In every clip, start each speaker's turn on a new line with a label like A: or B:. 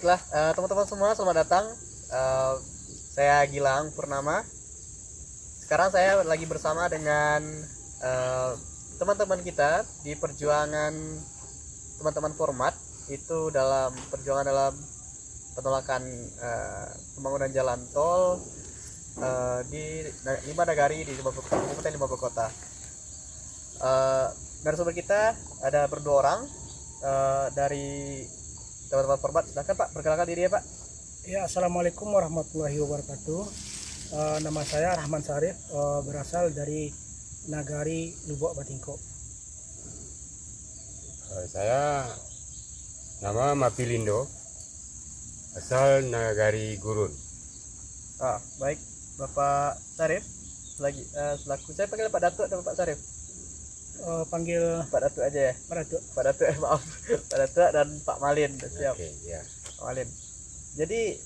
A: Baiklah, teman-teman semua, selamat datang. Eh, saya Gilang Purnama. Sekarang saya lagi bersama dengan eh, teman-teman kita di perjuangan teman-teman format itu dalam perjuangan dalam penolakan pembangunan jalan tol di 5 nagari di Kabupaten 5 Kota. Narasumber kita ada berdua orang dari teman-teman format. Silakan Pak, perkenalkan diri ya Pak.
B: Ya, assalamualaikum warahmatullahi wabarakatuh. Nama saya Rahman Sarif, berasal dari Nagari Lubuk Batingko.
C: Saya nama Mapilindo, asal Nagari Gurun.
A: Baik, Bapak Sarif, selaku saya panggil Pak Datuk atau Bapak Sarif?
B: Panggil
A: Pak Datuk aja ya.
B: Pak Datuk.
A: Pak Datuk, maaf. Pak Datuk dan Pak Malin. Siap.
C: Oke, ya.
A: Pak Malin. Jadi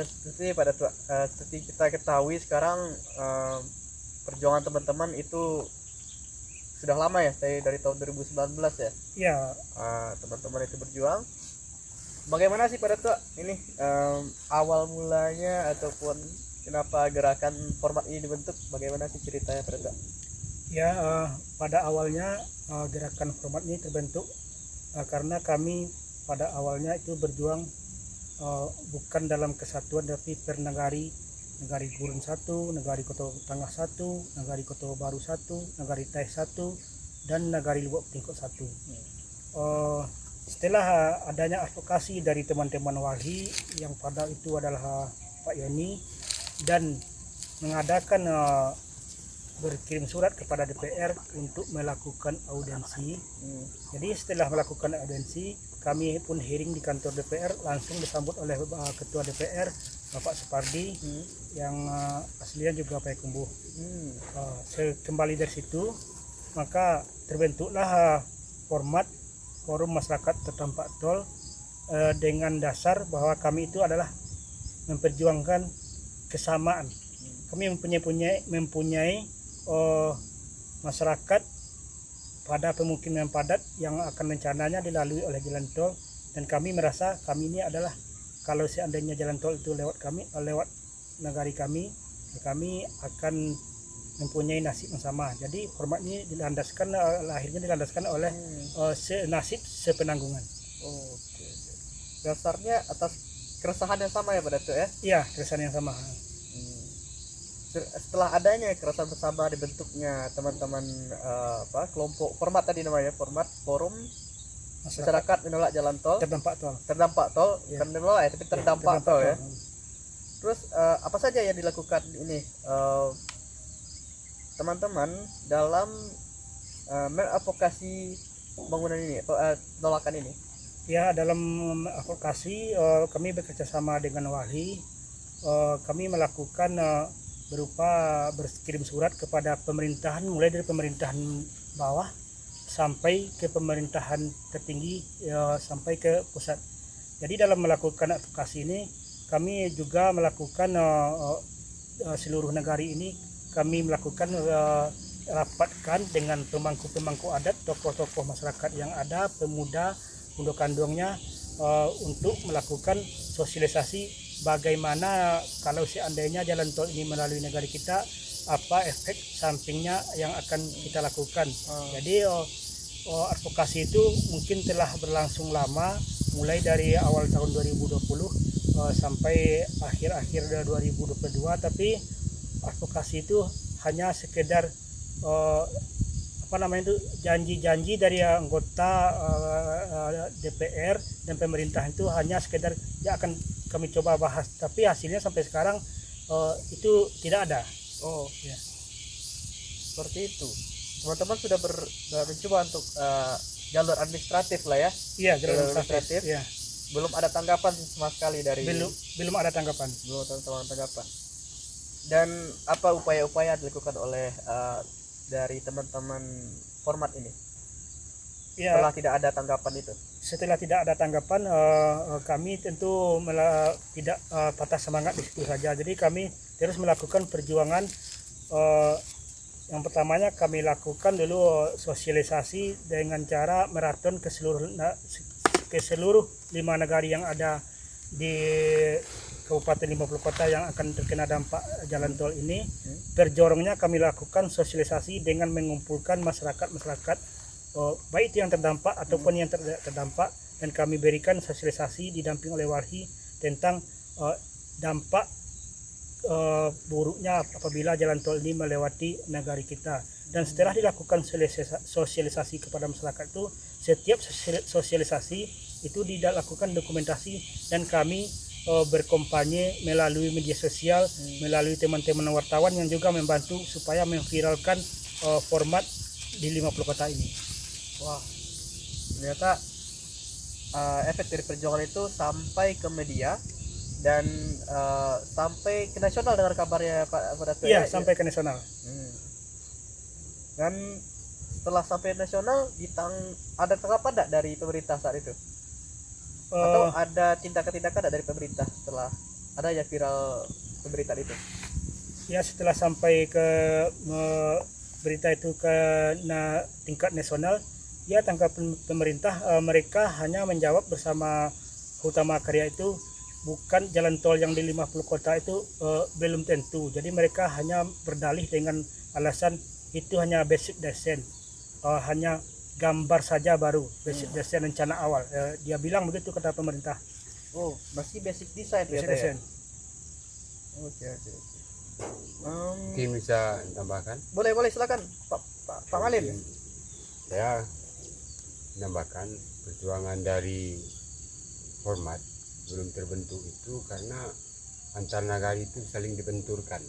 A: seperti Pak Datuk, seperti kita ketahui sekarang perjuangan teman-teman itu sudah lama ya, dari tahun 2019 ya.
B: Ya,
A: Teman-teman itu berjuang. Bagaimana sih Pak Datuk ini awal mulanya ataupun kenapa gerakan format ini dibentuk? Bagaimana sih ceritanya Pak Datuk?
B: ya pada awalnya gerakan format ini terbentuk karena kami pada awalnya itu berjuang bukan dalam kesatuan tapi per nagari. Nagari Gurun 1, Nagari Kota Tengah 1, Nagari Kota Baru 1, Nagari Tai 1, dan Nagari Lubuk Batingko 1. Setelah adanya advokasi dari teman-teman wali yang pada itu adalah Pak Yoni dan mengadakan berkirim surat kepada DPR untuk melakukan audiensi. Jadi setelah melakukan audiensi, kami pun hearing di kantor DPR, langsung disambut oleh Ketua DPR Bapak Supardi yang aslinya juga Payakumbuh. Kembali dari situ, maka terbentuklah format Forum Masyarakat Terdampak Tol dengan dasar bahwa kami itu adalah memperjuangkan kesamaan. Kami mempunyai masyarakat pada pemukiman padat yang akan rencananya dilalui oleh jalan tol, dan kami merasa kami ini adalah, kalau seandainya jalan tol itu lewat nagari kami akan mempunyai nasib yang sama. Jadi format ini akhirnya dilandaskan oleh senasib sepenanggungan.
A: Oke. Dasarnya atas keresahan yang sama ya Pak Datuk ya?
B: Iya, keresahan yang sama.
A: Setelah adanya keresahan bersama dibentuknya teman-teman kelompok format tadi namanya, format Forum Masyarakat Menolak Jalan Tol Terdampak Tol
B: Ya.
A: Kan menolak ya, tapi terdampak tol ya. Terus apa saja yang dilakukan ini teman-teman dalam mengadvokasi bangunan ini atau penolakan ini?
B: Ya, dalam advokasi kami bekerja sama dengan wali. Kami melakukan berupa berkirim surat kepada pemerintahan, mulai dari pemerintahan bawah sampai ke pemerintahan tertinggi, sampai ke pusat. Jadi dalam melakukan advokasi ini kami juga melakukan seluruh negari ini kami melakukan rapatkan dengan pemangku-pemangku adat, tokoh-tokoh masyarakat yang ada, pemuda, muda kandungnya, untuk melakukan sosialisasi bagaimana kalau seandainya jalan tol ini melalui negara kita, apa efek sampingnya yang akan kita lakukan. Jadi advokasi itu mungkin telah berlangsung lama, mulai dari awal tahun 2020 sampai akhir-akhir 2022, tapi advokasi itu hanya sekedar janji-janji dari anggota DPR dan pemerintah, itu hanya sekedar ya akan kami coba bahas, tapi hasilnya sampai sekarang itu tidak ada.
A: Ya. Seperti itu. Teman-teman sudah mencoba untuk jalur administratif lah ya.
B: Iya, jalur administratif. Ya.
A: Belum ada tanggapan sama sekali dari
B: belum ada tanggapan.
A: Belum ada tanggapan. Dan apa upaya-upaya dilakukan oleh dari teman-teman format ini?
B: Ya,
A: setelah tidak ada tanggapan itu?
B: Setelah tidak ada tanggapan, kami tentu tidak patah semangat di situ saja. Jadi kami terus melakukan perjuangan. Yang pertamanya kami lakukan dulu sosialisasi dengan cara maraton ke seluruh 5 negara yang ada di Kabupaten 50 kota yang akan terkena dampak jalan tol ini. Terjorongnya kami lakukan sosialisasi dengan mengumpulkan masyarakat baik itu yang terdampak ataupun yang tidak terdampak, dan kami berikan sosialisasi didamping oleh Walhi tentang dampak buruknya apabila jalan tol ini melewati negari kita. Dan setelah dilakukan sosialisasi kepada masyarakat itu, setiap sosialisasi itu dilakukan dokumentasi, dan kami berkampanye melalui media sosial, melalui teman-teman wartawan yang juga membantu supaya memviralkan format di 50 kota ini.
A: Wah, ternyata efek dari perjuangan itu sampai ke media dan sampai ke nasional dengar kabarnya Pak Dato.
B: Iya, sampai ke nasional.
A: Dan setelah sampai nasional ada tanggapan enggak dari pemerintah saat itu? Atau ada tindakan-tindakan dari pemerintah setelah ada ya viral pemberitaan itu?
B: Ya, setelah sampai ke berita itu ke tingkat nasional, ya tanggapan pemerintah, mereka hanya menjawab bersama Utama Karya itu bukan jalan tol yang di 50 kota itu belum tentu. Jadi mereka hanya berdalih dengan alasan itu hanya basic design, hanya gambar saja baru, basic design rencana awal. Dia bilang begitu kata pemerintah.
A: Oh, masih basic design
B: Basic
A: ternyata
B: design.
A: ya? Oke.
C: Mungkin bisa tambahkan.
A: Boleh silakan Pak Malim.
C: Saya menambahkan perjuangan dari format belum terbentuk itu karena antar nagari itu saling dibenturkan.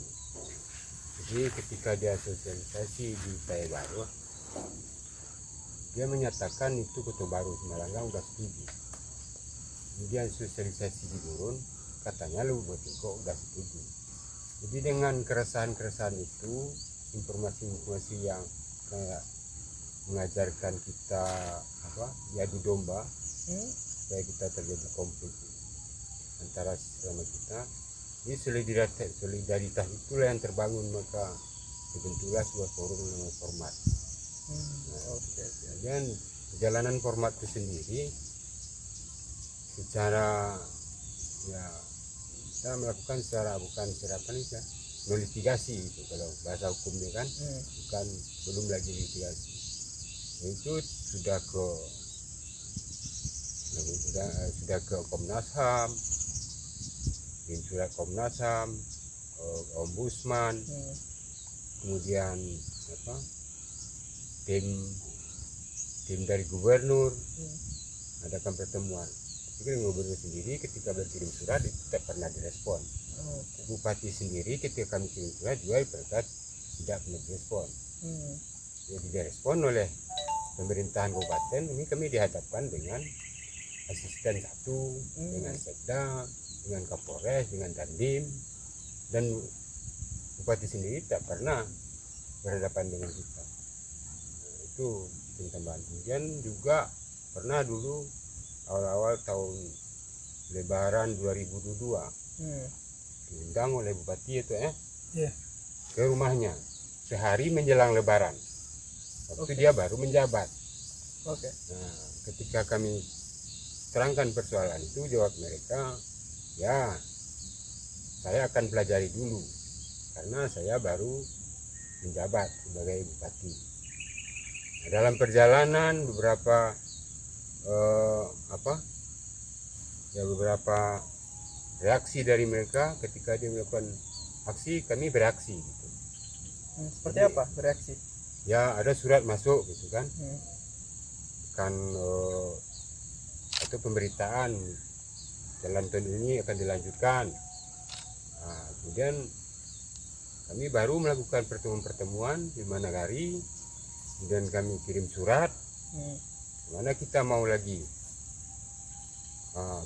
C: Jadi ketika dia sosialisasi di Baru, dia menyatakan itu Kota Baru Semarang udah setuju. Kemudian sosialisasi di Gurun, katanya Lubuk kok udah setuju. Jadi dengan keresahan-keresahan itu, informasi-informasi yang kayak mengajarkan kita jadi domba, supaya kita terjadi konflik antara sesama kita. Ini solidaritas itulah yang terbangun, maka dibentuklah sebuah forum dengan format. Dan perjalanan format itu sendiri secara kita melakukan secara litigasi itu kalau bahasa hukumnya kan, belum lagi litigasi. Itu sudah ke Komnas HAM, surat Komnas HAM, Ombudsman, kemudian tim dari gubernur adakan pertemuan. Jadi gubernur sendiri ketika berkirim surat itu tidak pernah direspon. Bupati sendiri ketika kami kirim surat juga tidak pernah direspon. Jadi direspon oleh pemerintahan kabupaten. Ini kami dihadapkan dengan asisten satu, dengan sekda, dengan Kapolres, dengan Dandim, dan bupati sendiri tidak pernah berhadapan dengan kita. Itu tambahan. Kemudian juga pernah dulu awal-awal tahun Lebaran 2022 diundang oleh bupati itu ke rumahnya sehari menjelang Lebaran. Waktu dia baru menjabat. Nah, ketika kami terangkan persoalan itu, jawab mereka, ya saya akan pelajari dulu karena saya baru menjabat sebagai bupati. Nah, dalam perjalanan beberapa reaksi dari mereka ketika dia melakukan aksi, kami bereaksi gitu.
A: Seperti apa bereaksi?
C: Ya ada surat masuk gitu kan, atau pemberitaan jalan tol ini akan dilanjutkan. Nah, kemudian kami baru melakukan pertemuan di Managari, kemudian kami kirim surat. Mana kita mau lagi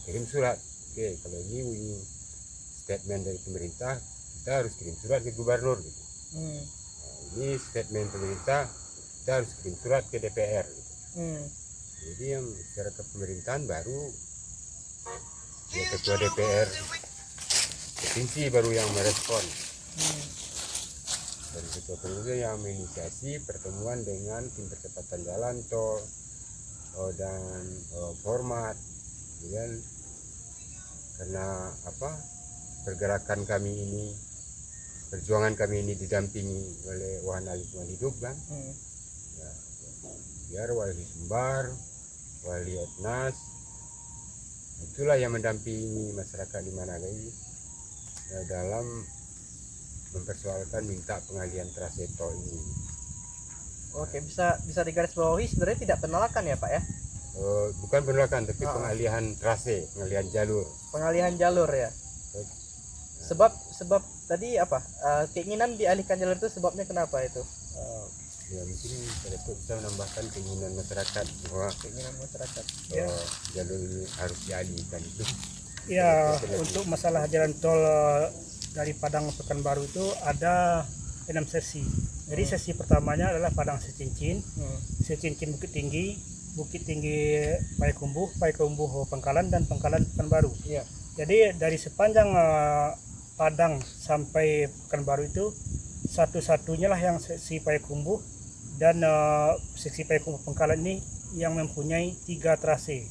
C: kirim surat. Oke, kalau ini statement dari pemerintah, kita harus kirim surat ke gubernur gitu. Ini statement pemerintah, kita harus kirim surat ke DPR gitu. Jadi yang secara kepemerintahan baru ya ketua DPR provinsi baru yang merespon. Dan ketua pemerintah yang menginisiasi pertemuan dengan tim percepatan jalan tol dan format. Kemudian karena pergerakan kami ini, perjuangan kami ini didampingi oleh Wahana Lingkungan Hidup kan. Ya, biar Wali Sumbar, Wali Etnas, itulah yang mendampingi masyarakat di Managai dalam mempersoalkan minta pengalihan trase tol ini.
A: Oke, bisa digarisbawahi sebenarnya tidak penolakan ya Pak ya?
C: Bukan penolakan, tapi pengalihan trase, pengalihan jalur.
A: Pengalihan jalur ya. Sebab tadi apa? Keinginan dialihkan jalur itu sebabnya kenapa itu?
C: Ya mungkin pada itu bisa menambahkan keinginan masyarakat bahwa
A: Keinginan masyarakat.
C: jalur ini harus dialihkan itu.
B: Ya, untuk masalah jalan tol dari Padang Pekanbaru itu ada 6 sesi. Jadi sesi pertamanya adalah Padang Secincin, Secincin Bukit Tinggi Payakumbuh Pangkalan, dan Pangkalan Pekanbaru.
A: Iya.
B: Jadi dari sepanjang Padang sampai Pekanbaru itu satu-satunya lah yang sesi Payakumbuh dan seksi Payakumbuh Pangkalan ini yang mempunyai 3 trase.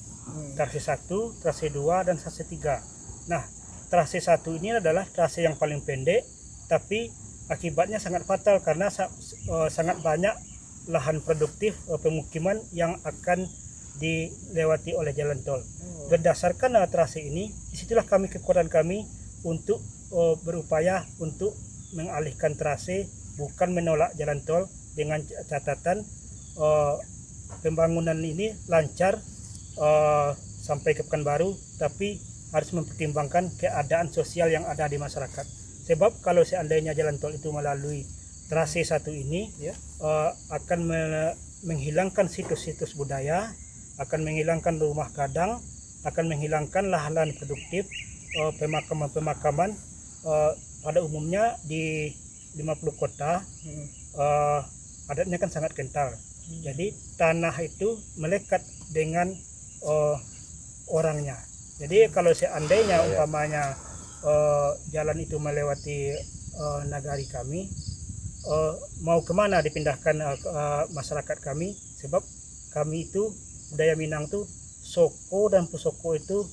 B: Trase 1, trase 2, dan trase 3. Nah, trase 1 ini adalah trase yang paling pendek, tapi akibatnya sangat fatal karena sangat banyak lahan produktif pemukiman yang akan dilewati oleh jalan tol. Berdasarkan trase ini, disitulah kekuatan kami untuk berupaya untuk mengalihkan trase, bukan menolak jalan tol, dengan catatan pembangunan ini lancar sampai ke Pekanbaru, tapi harus mempertimbangkan keadaan sosial yang ada di masyarakat. Sebab kalau seandainya jalan tol itu melalui trase 1 ini, akan menghilangkan situs-situs budaya, akan menghilangkan rumah gadang, akan menghilangkan lahan-lahan produktif, pemakaman-pemakaman. Pada umumnya di 50 kota adatnya kan sangat kental. Jadi tanah itu melekat dengan orangnya. Jadi kalau seandainya umpamanya jalan itu melewati nagari kami, mau kemana dipindahkan masyarakat kami, sebab kami itu budaya Minang itu soko dan pusoko itu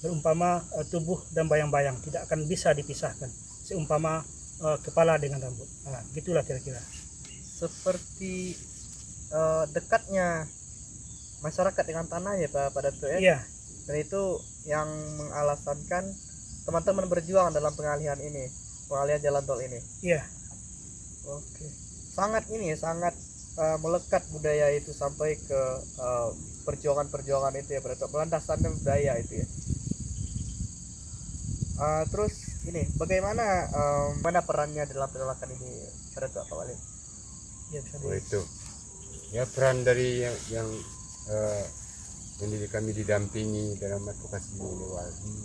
B: berumpama tubuh dan bayang-bayang, tidak akan bisa dipisahkan, seumpama kepala dengan rambut. Nah, gitulah kira-kira.
A: Seperti dekatnya masyarakat dengan tanah ya Pak Dato ya.
B: Iya.
A: Dan itu yang mengalasankan teman-teman berjuang dalam pengalihan jalan tol ini.
B: Iya.
A: Oke. Sangat melekat budaya itu sampai ke perjuangan-perjuangan itu ya Pak Dato. Landasannya budaya itu ya. Terus ini bagaimana mana perannya dalam penolakan ini Pak Dato Pak Walid?
B: Ya, bisa
C: itu ya peran dari yang kami didampingi dalam advokasi ini Walhi,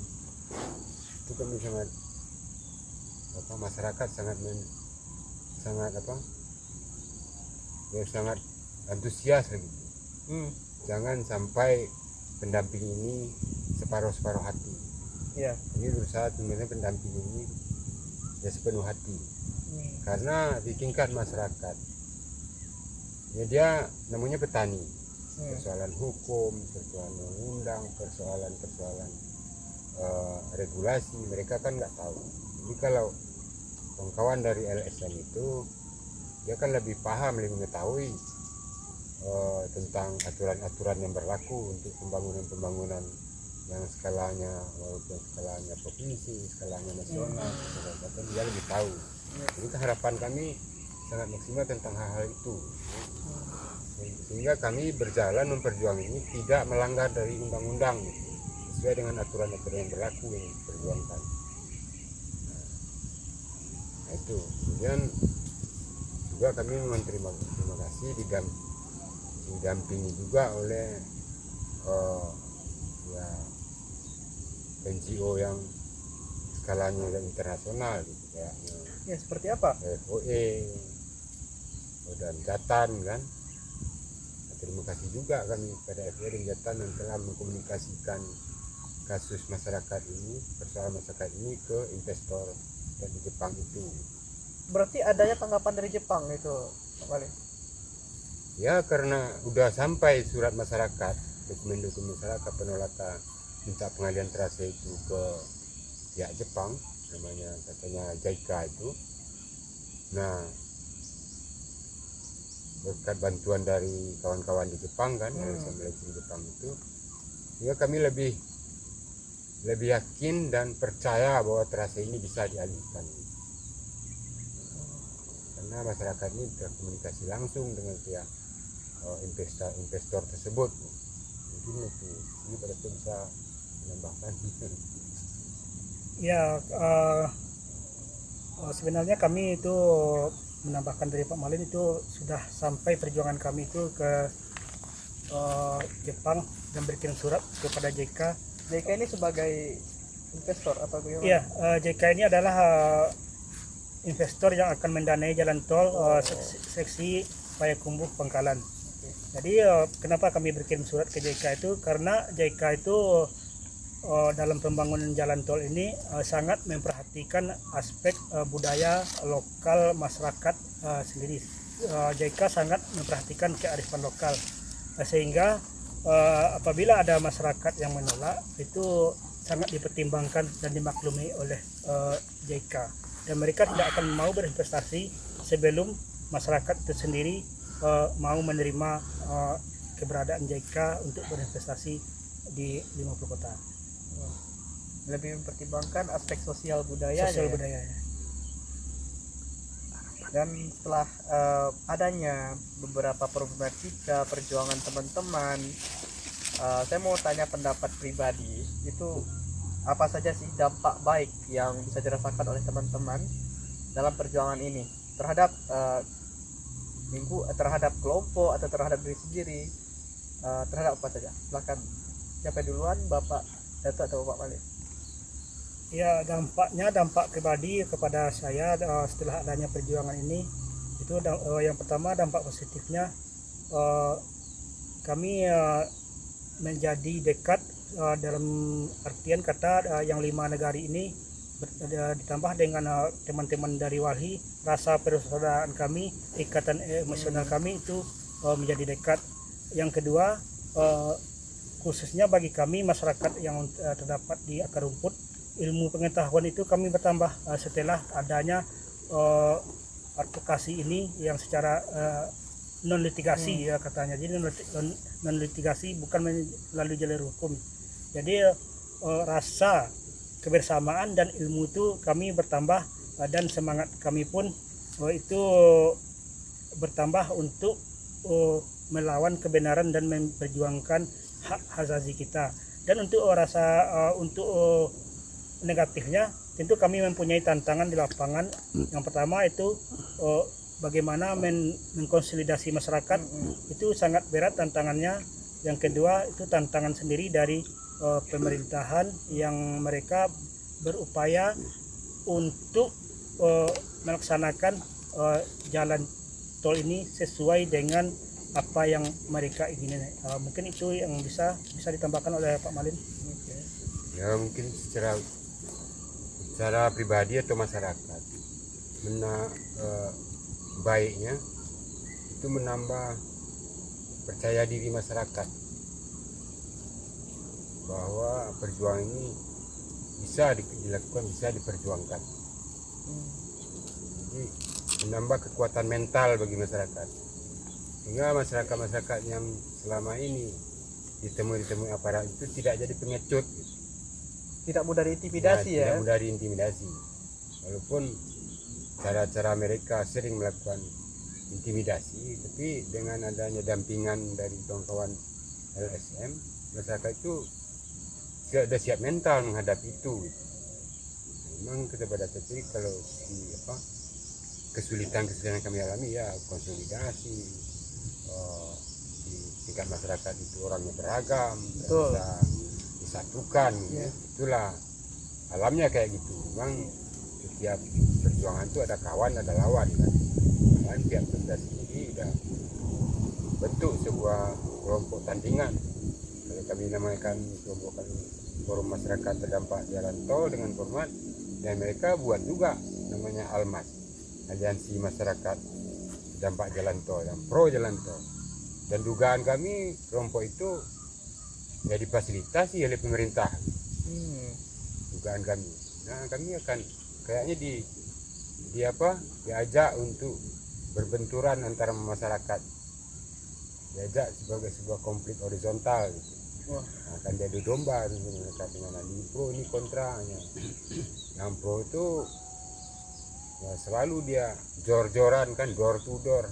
C: itu kami sangat masyarakat sangat antusias gitu. Jangan sampai pendamping ini separuh hati.
A: Iya.
C: Ini berusaha sebenarnya pendamping ini ya sepenuh hati. Karena di tingkat masyarakat ya dia namanya petani. Persoalan hukum, persoalan undang, persoalan regulasi mereka kan nggak tahu. Jadi kalau kawan-kawan dari LSM itu dia kan lebih paham, lebih mengetahui tentang aturan-aturan yang berlaku untuk pembangunan yang skalanya walaupun skalanya provinsi, skalanya nasional, dia lebih tahu. Jadi harapan kami sangat maksimal tentang hal-hal itu. Sehingga kami berjalan memperjuangkan ini tidak melanggar dari undang-undang sesuai dengan aturan-aturan yang berlaku yang diperjuangkan. Nah itu kemudian juga kami terima kasih didampingi juga oleh NGO yang skalanya internasional gitu, kayaknya
A: Ya seperti apa?
C: FOE dan Jatan kan. Terima kasih juga kami pada FOE dan Jatan yang telah mengkomunikasikan kasus masyarakat ini, persoalan masyarakat ini ke investor dan di Jepang itu.
A: Berarti adanya tanggapan dari Jepang itu Pak Walid?
C: Ya karena udah sampai surat masyarakat, dokumen-dokumen masyarakat penolakan minta pengalihan trase itu ke pihak Jepang, namanya katanya JICA itu. Nah, berkat bantuan dari kawan-kawan di Jepang kan, LSM Jepang itu, ya kami lebih yakin dan percaya bahwa trase ini bisa dialihkan. Karena masyarakat ini berkomunikasi langsung dengan pihak investor tersebut. Mungkin itu ini pada itu bisa menambahkan.
B: Ya, sebenarnya kami itu menambahkan dari Pak Malin itu sudah sampai perjuangan kami itu ke Jepang dan berkirim surat kepada JK.
A: JK ini sebagai investor atau bagaimana?
B: Iya, JK ini adalah investor yang akan mendanai jalan tol seksi Payakumbuh Pangkalan. Jadi kenapa kami berkirim surat ke JK itu karena JK itu dalam pembangunan jalan tol ini sangat memperhatikan aspek budaya lokal masyarakat sendiri. JK sangat memperhatikan kearifan lokal sehingga apabila ada masyarakat yang menolak itu sangat dipertimbangkan dan dimaklumi oleh JK, dan mereka tidak akan mau berinvestasi sebelum masyarakat itu sendiri mau menerima keberadaan JK untuk berinvestasi di 50 kota.
A: Lebih mempertimbangkan aspek sosial budaya.
B: Budaya.
A: Dan setelah adanya beberapa problematika perjuangan teman-teman, saya mau tanya pendapat pribadi, itu apa saja sih dampak baik yang bisa dirasakan oleh teman-teman dalam perjuangan ini terhadap terhadap kelompok atau terhadap diri sendiri, terhadap apa saja? Silakan, siapa duluan, Bapak Dato atau Bapak Malin?
B: Ya, dampak pribadi kepada saya setelah adanya perjuangan ini itu yang pertama dampak positifnya kami menjadi dekat dalam artian kata yang 5 negara ini ditambah dengan teman-teman dari Walhi, rasa persaudaraan kami, ikatan emosional kami itu menjadi dekat. Yang kedua, khususnya bagi kami masyarakat yang terdapat di akar rumput, ilmu pengetahuan itu kami bertambah setelah adanya advokasi ini yang secara non litigasi ya katanya. Jadi non litigasi bukan melalui jalur hukum. Jadi rasa kebersamaan dan ilmu itu kami bertambah dan semangat kami pun itu bertambah untuk melawan kebenaran dan memperjuangkan hak asasi kita. Dan untuk untuk negatifnya tentu kami mempunyai tantangan di lapangan. Yang pertama itu bagaimana mengkonsolidasi masyarakat, itu sangat berat tantangannya. Yang kedua itu tantangan sendiri dari pemerintahan yang mereka berupaya untuk melaksanakan jalan tol ini sesuai dengan apa yang mereka ingin. Mungkin itu yang bisa ditambahkan oleh Pak Malin.
C: Ya, mungkin secara pribadi atau masyarakat baiknya itu menambah percaya diri masyarakat bahwa perjuangan ini bisa dilakukan, bisa diperjuangkan. Jadi menambah kekuatan mental bagi masyarakat, sehingga masyarakat yang selama ini ditemui aparat itu tidak jadi pengecut,
A: tidak mudah diintimidasi.
C: Tidak mudah diintimidasi, walaupun cara-cara mereka sering melakukan intimidasi, tapi dengan adanya dampingan dari kawan-kawan LSM, masyarakat itu sudah siap mental menghadapi itu. Memang kita pada titik kalau kesulitan kami alami ya konsolidasi, di tingkat masyarakat itu orangnya beragam, bisa disatukan, itulah alamnya kayak gitu. Memang setiap perjuangan itu ada kawan, ada lawan kan. Pihak pemerintah sendiri sudah bentuk sebuah kelompok tandingan. Kalau kami namakan kelompok forum masyarakat terdampak jalan tol dengan format, dan mereka buat juga namanya Almas, aliansi masyarakat terdampak jalan tol, yang pro jalan tol. Dan dugaan kami kelompok itu ya difasilitasi oleh pemerintah,
A: Hmm.
C: dugaan kami. Nah, kami akan kayaknya diajak untuk berbenturan antara masyarakat, diajak sebagai sebuah konflik horizontal gitu.
A: Wah.
C: Nah, akan jadi domba mereka dengan ini pro ini kontranya. Yang pro itu ya selalu dia jor-joran kan, door to door,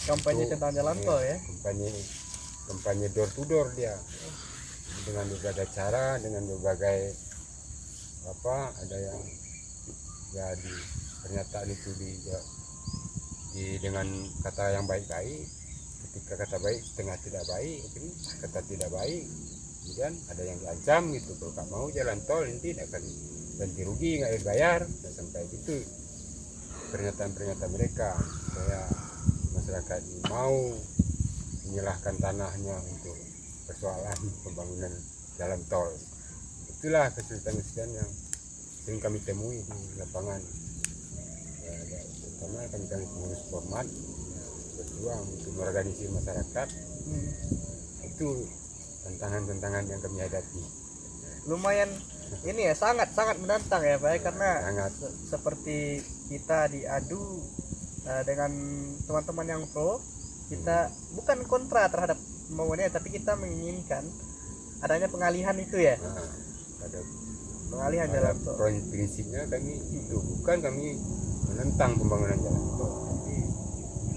A: Kampanye
C: Itu,
A: tentang jalan
C: iya,
A: tol ya.
C: kampanye door to door dia dengan berbagai cara, dengan berbagai ada yang ya di pernyataan itu dengan kata yang baik-baik, ketika kata baik setengah tidak baik, kata tidak baik, kemudian ada yang diancam gitu, kalau nggak mau jalan tol nanti akan ganti rugi, nggak bayar, dan sampai gitu pernyataan mereka supaya masyarakat ini mau menyerahkan tanahnya untuk persoalan pembangunan jalan tol. Itulah kesulitan-kesulitan yang sering kami temui di lapangan. Terutama kami pengurus format berjuang untuk mengorganisir masyarakat. Itu tantangan-tantangan yang kami hadapi.
A: Lumayan ini ya, sangat menantang ya Pak ya, karena
C: Sangat.
A: seperti kita diadu dengan teman-teman yang pro, kita bukan kontra terhadap pembangunannya, tapi kita menginginkan adanya pengalihan itu ya,
C: Nah,
A: pengalihan
C: pada
A: jalan tol.
C: prinsipnya kami itu bukan kami menentang pembangunan jalan tol, tapi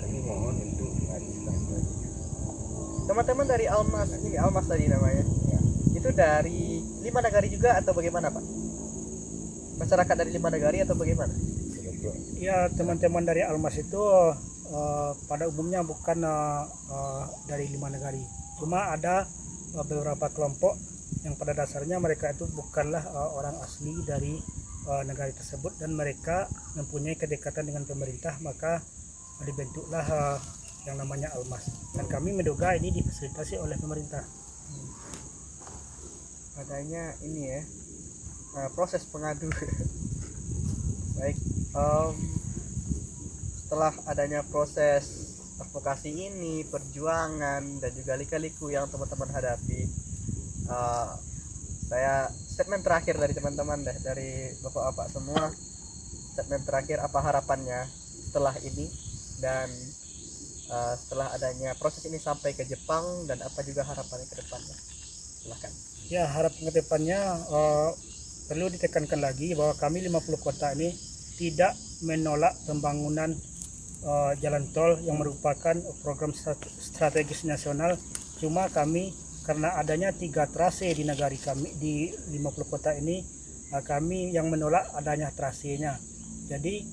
C: kami mohon untuk mengalihkan dari
A: Teman-teman dari Almas ini, Almas tadi namanya,
C: ya,
A: itu dari 5 negari juga atau bagaimana Pak? Masyarakat dari 5 negari atau bagaimana?
C: sebagai
B: Ya, teman-teman dari Almas itu pada umumnya bukan dari 5 negari. Cuma ada beberapa kelompok yang pada dasarnya mereka itu bukanlah orang asli dari negara tersebut, dan mereka mempunyai kedekatan dengan pemerintah, maka dibentuklah yang namanya Almas. Dan kami menduga ini difasilitasi oleh pemerintah.
A: Adanya ini ya, proses pengadu. Baik, setelah adanya proses advokasi ini, perjuangan dan juga lika-liku yang teman-teman hadapi, saya statement terakhir dari teman-teman deh, dari bapak-bapak semua, statement terakhir apa harapannya setelah ini, dan setelah adanya proses ini sampai ke Jepang, dan apa juga harapannya ke depannya. Silahkan.
B: Ya, harapan ke depannya perlu ditekankan lagi bahwa kami 50 kota ini tidak menolak pembangunan jalan tol yang merupakan program strategis nasional. Cuma kami, karena adanya 3 trase di negari kami di 50 kota ini, kami yang menolak adanya trasenya. Jadi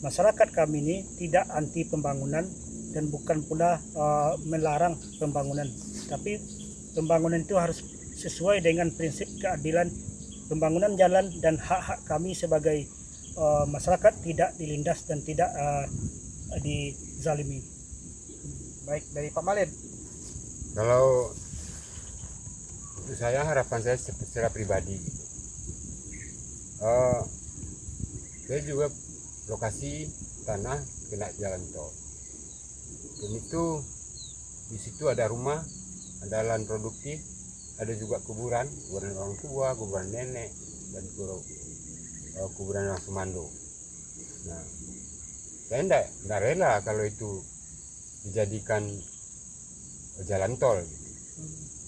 B: masyarakat kami ini tidak anti pembangunan dan bukan pula melarang pembangunan, tapi pembangunan itu harus sesuai dengan prinsip keadilan, pembangunan jalan dan hak-hak kami sebagai masyarakat tidak dilindas dan tidak dizalimi.
A: Baik, dari Pak Malin.
C: kalau untuk saya, harapan saya secara pribadi gitu. Saya juga lokasi tanah kena jalan tol, dan itu di situ ada rumah, ada lahan produktif, ada juga kuburan orang tua, kuburan nenek, dan kuburan orang Sumando. Nah, saya enggak rela kalau itu dijadikan jalan tol.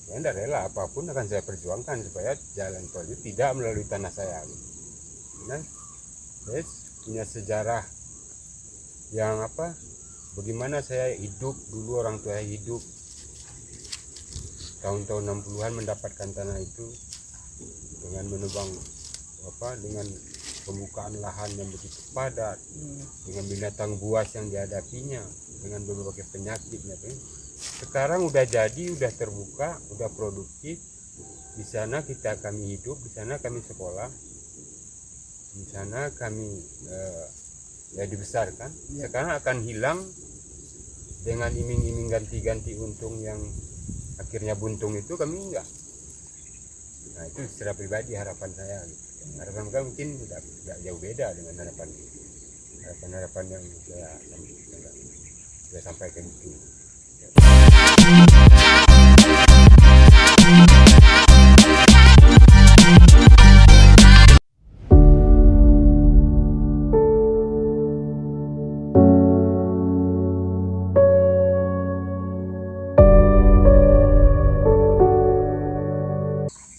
C: Saya enggak rela, apapun akan saya perjuangkan supaya jalan tol itu tidak melalui tanah saya. Nah, saya punya sejarah yang bagaimana saya hidup dulu, orang tua saya hidup tahun-tahun 60-an mendapatkan tanah itu dengan menebang dengan pembukaan lahan yang begitu padat, dengan binatang buas yang dihadapinya, dengan berbagai penyakitnya. Sekarang udah jadi, udah terbuka, udah produktif. Di sana kami hidup, di sana kami sekolah, di sana kami dibesarkan. Sekarang akan hilang dengan iming-iming ganti-ganti untung yang akhirnya buntung itu, kami enggak. Nah, itu secara pribadi harapan saya gitu. Harapan mereka mungkin tidak jauh beda dengan harapan yang saya sampaikan itu.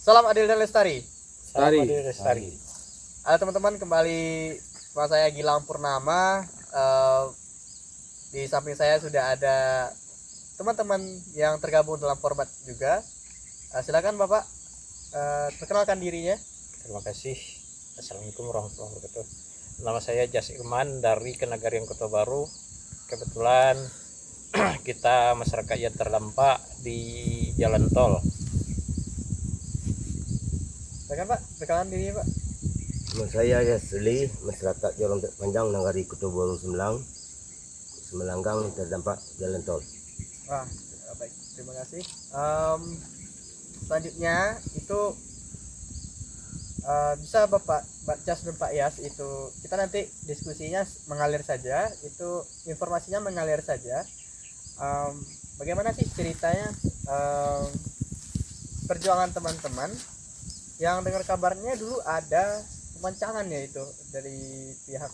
A: Salam adil dan lestari.
C: Lestari.
B: Lestari.
A: Halo teman-teman, kembali sama saya Gilang Purnama. Di samping saya sudah ada teman-teman yang tergabung dalam format juga. Silakan Bapak, perkenalkan dirinya.
D: Terima kasih. Assalamualaikum warahmatullahi wabarakatuh. Nama saya Jas Irman dari Kenagarian Kota Baru. Kebetulan kita masyarakat yang terdampak di jalan tol.
A: Silakan Pak, perkenalkan dirinya Pak.
E: Nama saya Yasli, masyarakat Jalan Panjang Nagari Kota Baru Semelanggang terdampak jalan tol.
A: Wah, baik, terima kasih. Selanjutnya itu bisa Bapak Jas dan Pak Yas, itu kita nanti diskusinya mengalir saja, itu informasinya mengalir saja. Bagaimana sih ceritanya perjuangan teman-teman yang dengar kabarnya dulu ada pemancangan ya, itu dari pihak,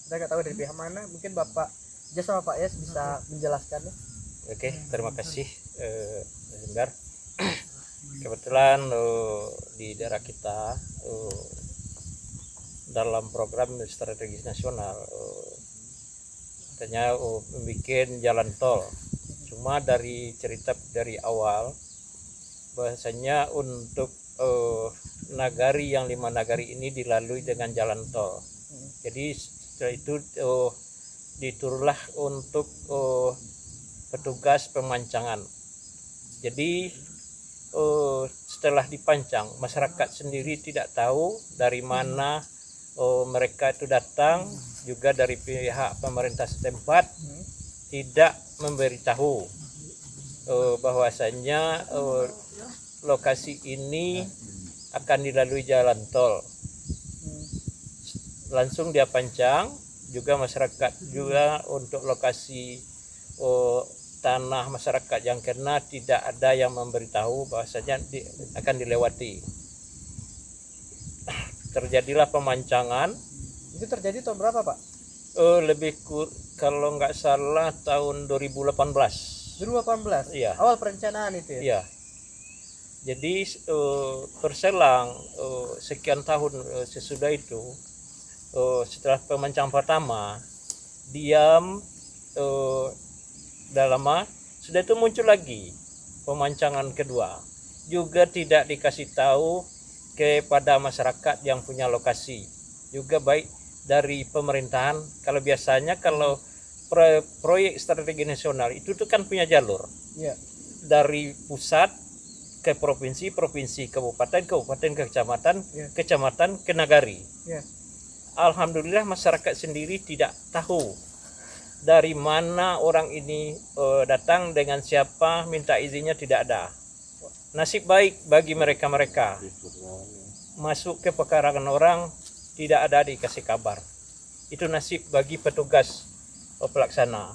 A: kita nggak tahu dari pihak mana, mungkin Bapak Jas sama Pak Yas bisa menjelaskan ya.
D: Oke, terima kasih Mas. Kebetulan di daerah kita dalam program strategis nasional katanya membuat jalan tol. Cuma dari cerita dari awal bahasanya untuk nagari yang 5 nagari ini dilalui dengan jalan tol. Jadi setelah itu diturunlah untuk petugas pemancangan. Jadi setelah dipancang, masyarakat sendiri tidak tahu dari mana mereka itu datang, juga dari pihak pemerintah setempat tidak memberitahu bahwasanya lokasi ini akan dilalui jalan tol. Langsung dia pancang, juga masyarakat juga untuk lokasi tanah masyarakat yang kena tidak ada yang memberitahu bahwasanya akan dilewati. Terjadilah pemancangan.
A: Itu terjadi tahun berapa Pak?
D: Kalau nggak salah tahun 2018.
A: 2018.
D: Iya.
A: Awal perencanaan itu ya.
D: Iya. Jadi berselang sekian tahun sesudah itu, setelah pemancangan pertama diam, dah lama, sudah itu muncul lagi pemancangan kedua, juga tidak dikasih tahu kepada masyarakat yang punya lokasi, juga baik dari pemerintahan. Kalau biasanya kalau proyek strategi nasional itu tuh kan punya jalur,
A: Iya.
D: dari pusat ke provinsi, provinsi kabupaten, kabupaten ke kecamatan,
A: Iya.
D: kecamatan ke nagari.
A: Iya.
D: Alhamdulillah masyarakat sendiri tidak tahu dari mana orang ini datang, dengan siapa, minta izinnya tidak ada. Nasib baik bagi mereka-mereka, masuk ke pekarangan orang tidak ada dikasih kabar. Itu nasib bagi petugas pelaksana.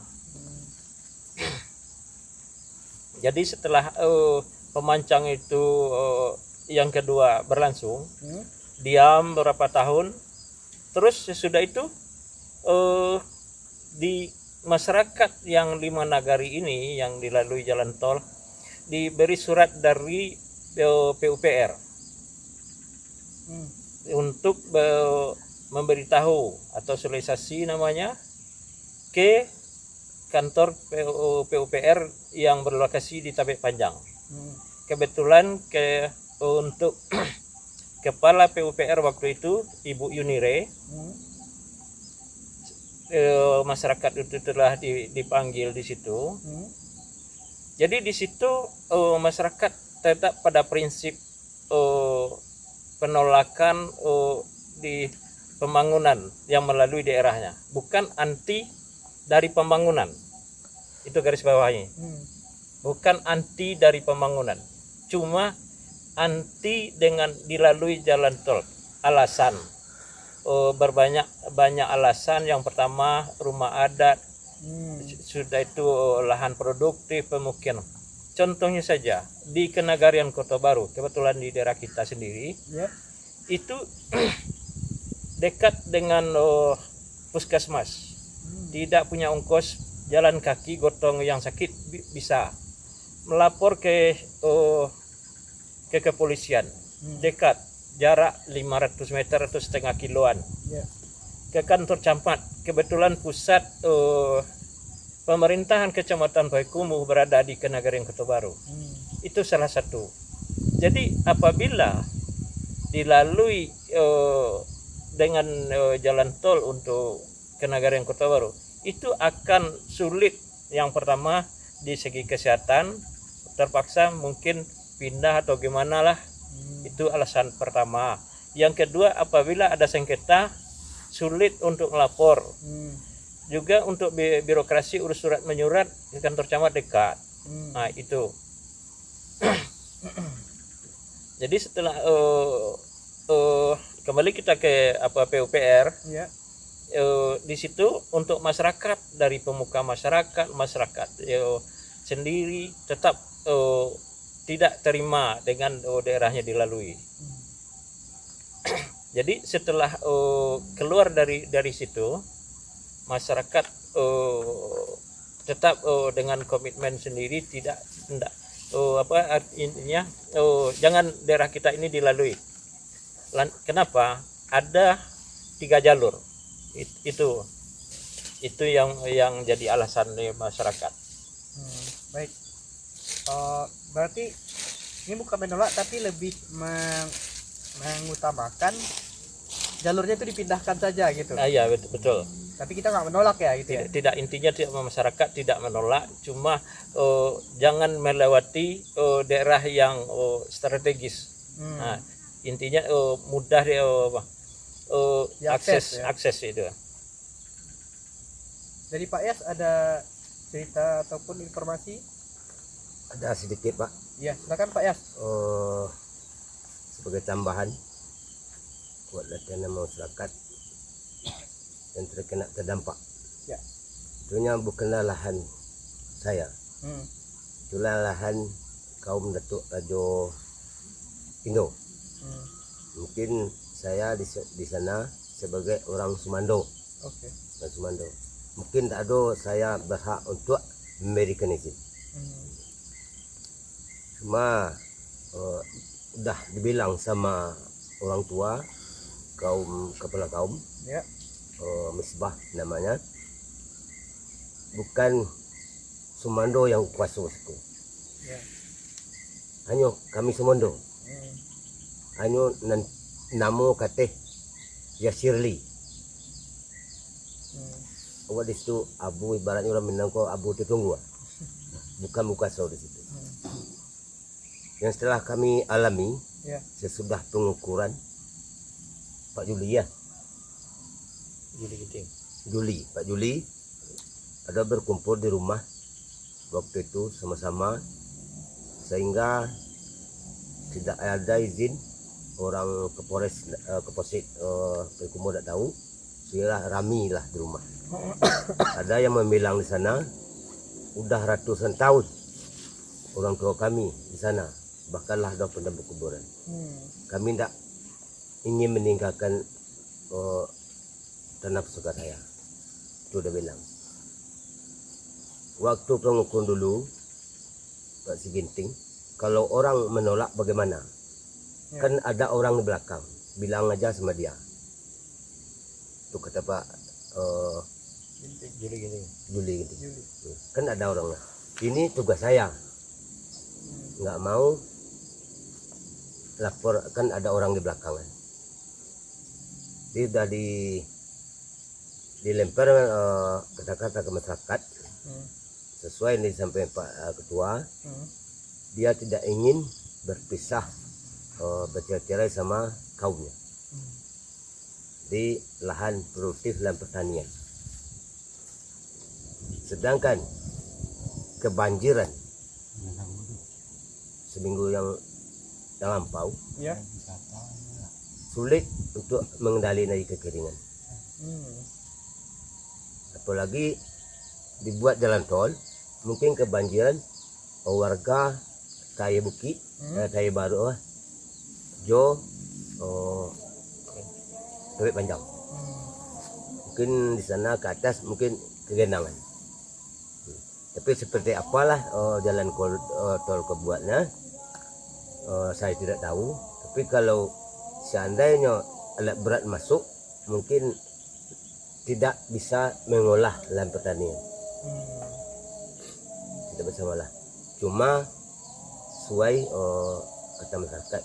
D: Jadi setelah pemancang itu yang kedua berlangsung, diam beberapa tahun, terus sesudah itu di masyarakat yang 5 nagari ini yang dilalui jalan tol diberi surat dari PUPR untuk memberitahu atau sosialisasi namanya ke kantor PUPR yang berlokasi di Tabek Panjang. Kebetulan untuk kepala PUPR waktu itu Ibu Yunire, masyarakat itu telah dipanggil di situ. Jadi di situ masyarakat tetap pada prinsip penolakan di pembangunan yang melalui daerahnya, bukan anti dari pembangunan. Itu garis bawahnya. Bukan anti dari pembangunan, cuma anti dengan dilalui jalan tol. Alasan banyak alasan. Yang pertama, rumah adat, sudah itu lahan produktif, pemukiman. Contohnya saja di Kenagarian Kota Baru, kebetulan di daerah kita sendiri, itu dekat dengan puskesmas, tidak punya ongkos jalan kaki, gotong yang sakit bisa melapor ke ke kepolisian, dekat, jarak 500 meter atau setengah kiloan.
A: Ya.
D: Ke kantor camat, kebetulan pusat pemerintahan Kecamatan Payakumbuh berada di Kenagaring Kota Baru. Itu salah satu. Jadi apabila dilalui dengan jalan tol untuk Kenagaring Kota Baru, itu akan sulit. Yang pertama di segi kesehatan, terpaksa mungkin pindah atau gimana lah. Itu alasan pertama. Yang kedua, apabila ada sengketa, sulit untuk melapor. Juga untuk birokrasi urus surat menyurat ke kantor camat dekat. Nah itu. Jadi setelah kembali kita ke PUPR,
A: Ya.
D: di situ untuk masyarakat, dari pemuka masyarakat sendiri tetap tidak terima dengan daerahnya dilalui. Jadi setelah keluar dari situ, masyarakat tetap dengan komitmen sendiri tidak intinya jangan daerah kita ini dilalui. Kenapa? Ada 3 jalur. Itu yang jadi alasan masyarakat.
A: Baik. Berarti ini bukan menolak tapi lebih mengutamakan jalurnya itu dipindahkan saja gitu.
D: Iya betul.
A: Tapi kita nggak menolak ya gitu ya.
D: Tidak, intinya masyarakat tidak menolak, cuma jangan melewati daerah yang strategis. Nah, intinya mudah akses itu.
A: Jadi Pak Yas ada cerita ataupun informasi?
E: Ada sedikit Pak.
A: Ya, silakan Pak Yas.
E: Sebagai tambahan buat latihan masyarakat yang terkena terdampak.
A: Ya.
E: Itunya bukanlah lahan saya. Itulah lahan kaum Datuk Rajo Indo. Mungkin saya di sana sebagai orang Sumando.
A: Oke.
E: Dan Sumando. Mungkin tak ada saya berhak untuk memberikan izin. Cuma udah dibilang sama orang tua, kepala kaum,
A: Ya.
E: Misbah namanya, bukan Sumando yang kuasa itu.
A: Ya.
E: Hanya kami Sumando. Hanya namo kateh ya Shirley. Awak di situ abu, ibaratnya orang Minang kau abu tertunggu. Bukan kuasa di situ. Yang setelah kami alami,
A: Ya.
E: sesudah pengukuran Pak Juli ya. Pak Juli ada berkumpul di rumah waktu itu sama-sama, sehingga tidak ada izin orang Kapolsek Payakumbuh tidak tahu, sehingga rami lah di rumah. Ada yang membilang di sana udah ratusan tahun orang tua kami di sana, bahkanlah ada pendam kuburan. Kami tidak ingin meninggalkan tanah pusaka saya. Itu udah bilang. Waktu pengukuran dulu Pak Siginting, kalau orang menolak bagaimana?
A: Ya.
E: Kan ada orang di belakang, bilang aja sama dia. Itu kata Pak Juli gitu. Kan ada orang lah. Ini tugas saya. Nggak mau lapor, kan ada orang di belakang kan. Dia udah dilempar kata-kata ke masyarakat sesuai yang disampaikan Pak Ketua. Dia tidak ingin berpisah bercerai sama kaumnya di lahan produktif dan pertanian. Sedangkan kebanjiran seminggu yang lampau,
A: Ya.
E: sulit untuk mengendalikan lagi kekeringan. Apalagi dibuat jalan tol, mungkin kebanjiran warga Kaya Bukit, Kaya Baru, Jo, Tewek Panjang. Mungkin di sana ke atas mungkin kegenangan. Tapi seperti apalah jalan tol kebuatnya, saya tidak tahu. Tapi kalau seandainya alat berat masuk, mungkin tidak bisa mengolah lahan pertanian. Tidak bisa mengolah. Cuma sesuai kata masyarakat,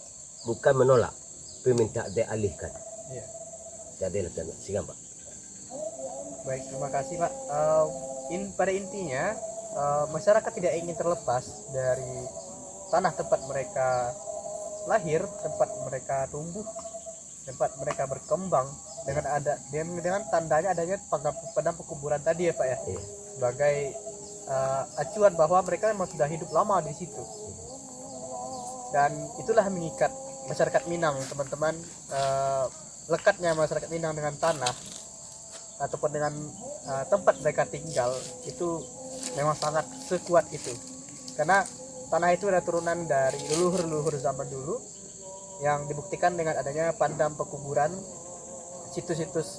E: bukan menolak, tapi minta dialihkan.
A: Iya.
E: Dialihkan, siapa Pak?
A: Baik, terima kasih Pak. Pada intinya masyarakat tidak ingin terlepas dari tanah tempat mereka lahir, tempat mereka tumbuh, tempat mereka berkembang, dengan tandanya adanya padang pekuburan tadi ya Pak ya,
E: Iya.
A: sebagai acuan bahwa mereka memang sudah hidup lama di situ. Dan itulah mengikat masyarakat Minang, teman-teman. Lekatnya masyarakat Minang dengan tanah ataupun dengan tempat mereka tinggal itu memang sangat sekuat itu, karena tanah itu adalah turunan dari leluhur-leluhur zaman dulu yang dibuktikan dengan adanya padang pekuburan, situs-situs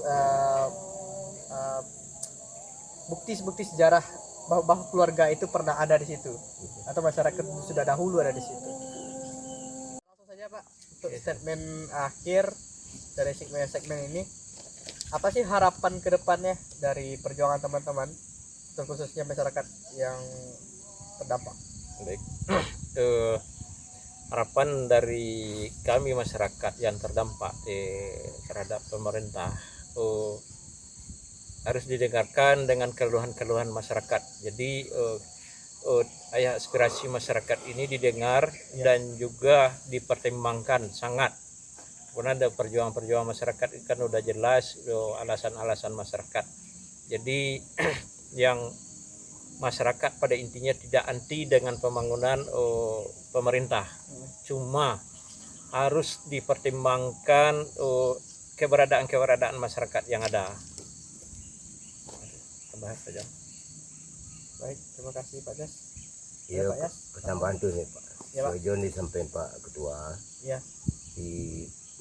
A: bukti-bukti sejarah bahwa keluarga itu pernah ada di situ atau masyarakat sudah dahulu ada di situ. Langsung saja Pak, untuk statement akhir dari segmen ini, apa sih harapan ke depannya dari perjuangan teman-teman, terkhususnya masyarakat yang terdampak?
D: Baik. Harapan dari kami masyarakat yang terdampak terhadap pemerintah harus didengarkan dengan keluhan-keluhan masyarakat. Jadi aspirasi masyarakat ini didengar dan juga dipertimbangkan sangat. Karena ada perjuangan-perjuangan masyarakat kan udah jelas alasan-alasan masyarakat. Jadi yang masyarakat pada intinya tidak anti dengan pembangunan pemerintah, cuma harus dipertimbangkan keberadaan masyarakat yang ada. Tambah saja.
A: Baik, terima kasih Pak Jas.
E: Ya,
A: Pak Yas.
E: ketambahan tuh nih Pak.
A: Ya, Pak.
E: Setuju disampaikan Pak Ketua.
A: Ya.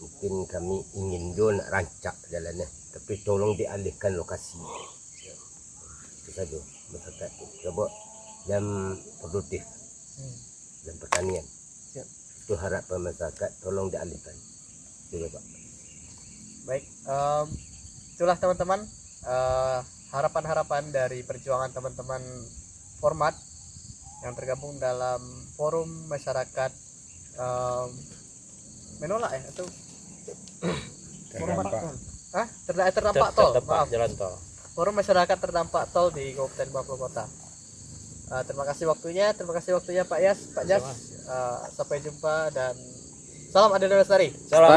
E: Mungkin kami ingin dulu nak rancak jalannya, tapi tolong dialihkan lokasi. Itu saja masyarakat itu. Coba yang produktif dan pertanian.
A: Siap.
E: Itu harapan masyarakat, tolong dialihkan. Itu Pak.
A: Baik, itulah teman-teman harapan-harapan dari perjuangan teman-teman Format yang tergabung dalam forum masyarakat menolak ya itu terdampak tol, maaf,
D: jalan tol.
A: forum masyarakat terdampak tol di Kabupaten Bangka Kota. Terima kasih waktunya Pak Yas, Pak Jas. Sampai jumpa dan salam Adil Lestari.
D: Salam.